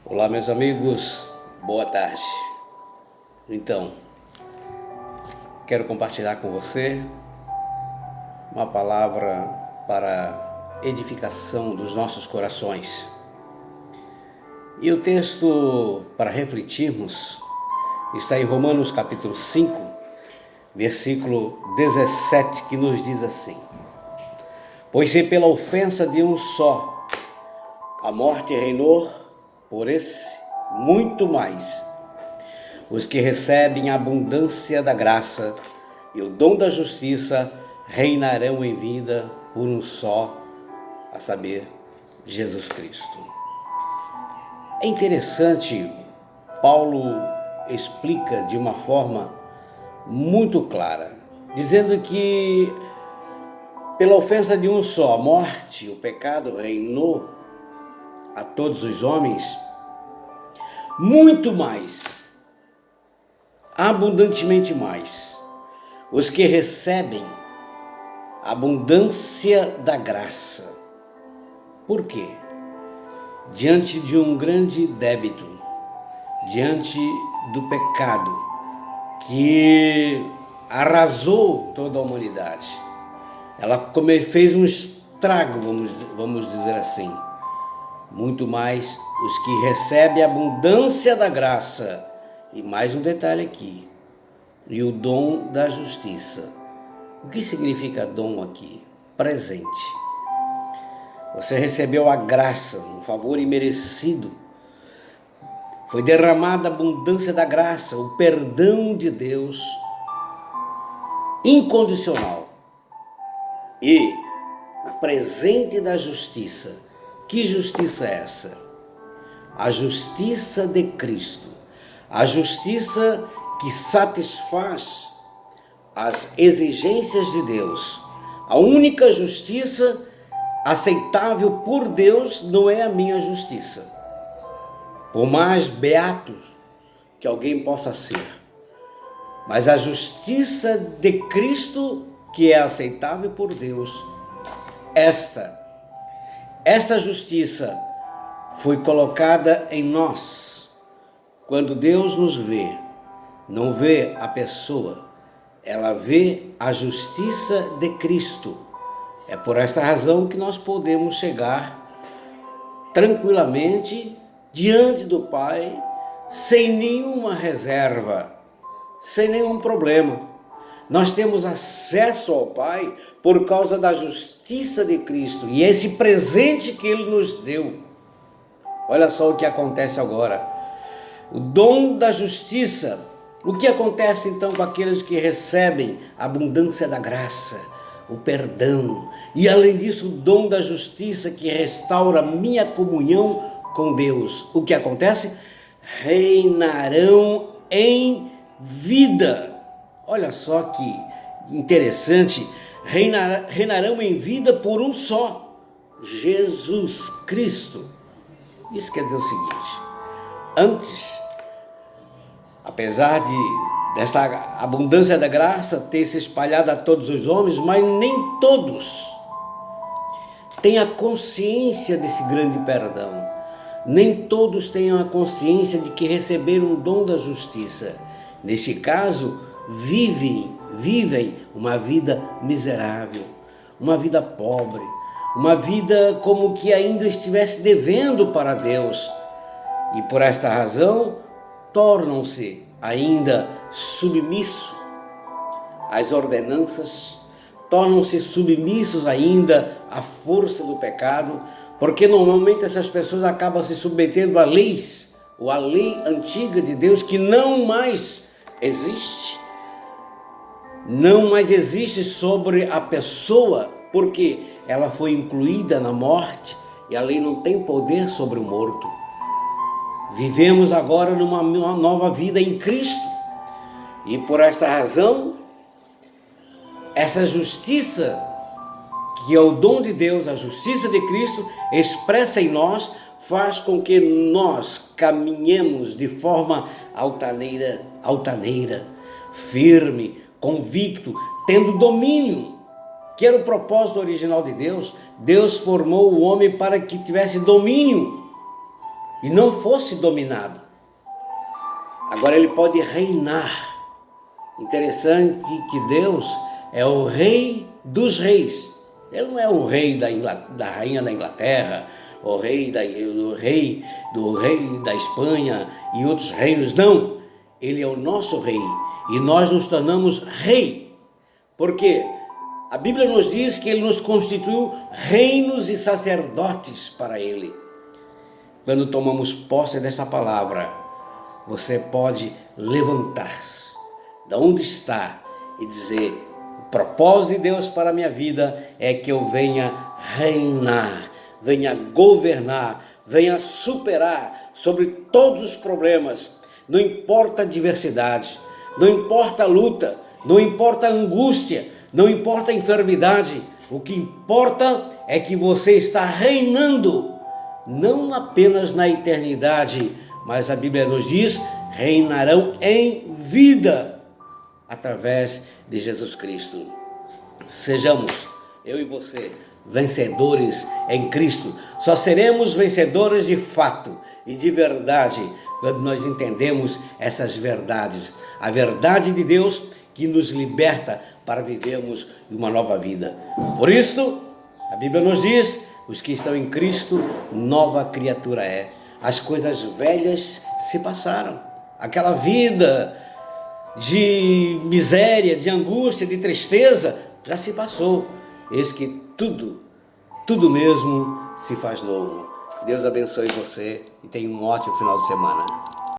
Olá, meus amigos, boa tarde. Então, quero compartilhar com você uma palavra para edificação dos nossos corações. E o texto para refletirmos está em Romanos capítulo 5, versículo 17, que nos diz assim: Pois se pela ofensa de um só a morte reinou, por esse muito mais os que recebem a abundância da graça e o dom da justiça reinarão em vida por um só, a saber, Jesus Cristo. É interessante, Paulo explica de uma forma muito clara, dizendo que pela ofensa de um só, a morte, o pecado reinou a todos os homens, muito mais, abundantemente mais, os que recebem a abundância da graça. Por quê? Diante de um grande débito, diante do pecado que arrasou toda a humanidade, ela fez um estrago, vamos dizer assim. Muito mais os que recebem a abundância da graça. E mais um detalhe aqui, e o dom da justiça. O que significa dom aqui? Presente. Você recebeu a graça, um favor imerecido. Foi derramada a abundância da graça, o perdão de Deus incondicional. E o presente da justiça. Que justiça é essa? A justiça de Cristo. A justiça que satisfaz as exigências de Deus. A única justiça aceitável por Deus não é a minha justiça. Por mais beato que alguém possa ser. Mas a justiça de Cristo que é aceitável por Deus. Esta justiça foi colocada em nós. Quando Deus nos vê, não vê a pessoa, ela vê a justiça de Cristo. É por esta razão que nós podemos chegar tranquilamente diante do Pai, sem nenhuma reserva, sem nenhum problema. Nós temos acesso ao Pai por causa da justiça de Cristo e esse presente que Ele nos deu. Olha só o que acontece agora. O dom da justiça. O que acontece então com aqueles que recebem a abundância da graça, o perdão e além disso o dom da justiça que restaura minha comunhão com Deus? O que acontece? Reinarão em vida. Olha só que interessante, reinarão em vida por um só, Jesus Cristo. Isso quer dizer o seguinte: antes, apesar desta abundância da graça ter se espalhado a todos os homens, mas nem todos têm a consciência desse grande perdão. Nem todos têm a consciência de que receberam o dom da justiça. Neste caso, vivem uma vida miserável, uma vida pobre, uma vida como que ainda estivesse devendo para Deus. E por esta razão, tornam-se ainda submissos às ordenanças, tornam-se submissos ainda à força do pecado, porque normalmente essas pessoas acabam se submetendo a leis, ou à lei antiga de Deus, que não mais existe sobre a pessoa, porque ela foi incluída na morte e a lei não tem poder sobre o morto. Vivemos agora numa nova vida em Cristo e por esta razão, essa justiça que é o dom de Deus, a justiça de Cristo expressa em nós, faz com que nós caminhemos de forma altaneira, firme, convicto, tendo domínio, que era o propósito original de Deus. Deus formou o homem para que tivesse domínio. e não fosse dominado. Agora ele pode reinar. Interessante que Deus é o rei dos reis. Ele não é o rei da rainha da Inglaterra, o rei do rei da Espanha e outros reinos. Não, ele é o nosso rei e nós nos tornamos rei. Porque a Bíblia nos diz que ele nos constituiu reinos e sacerdotes para ele. Quando tomamos posse desta palavra, você pode levantar-se de onde está e dizer: o propósito de Deus para a minha vida é que eu venha reinar, venha governar, venha superar sobre todos os problemas. Não importa a adversidade, não importa a luta, não importa a angústia, não importa a enfermidade. O que importa é que você está reinando, não apenas na eternidade, mas a Bíblia nos diz: reinarão em vida, através de Jesus Cristo. Sejamos, eu e você, vencedores em Cristo. Só seremos vencedores de fato e de verdade quando nós entendemos essas verdades. A verdade de Deus que nos liberta para vivermos uma nova vida. Por isso, a Bíblia nos diz: os que estão em Cristo, nova criatura é. As coisas velhas se passaram. Aquela vida de miséria, de angústia, de tristeza, já se passou. Eis que tudo mesmo se faz novo. Deus abençoe você e tenha um ótimo final de semana.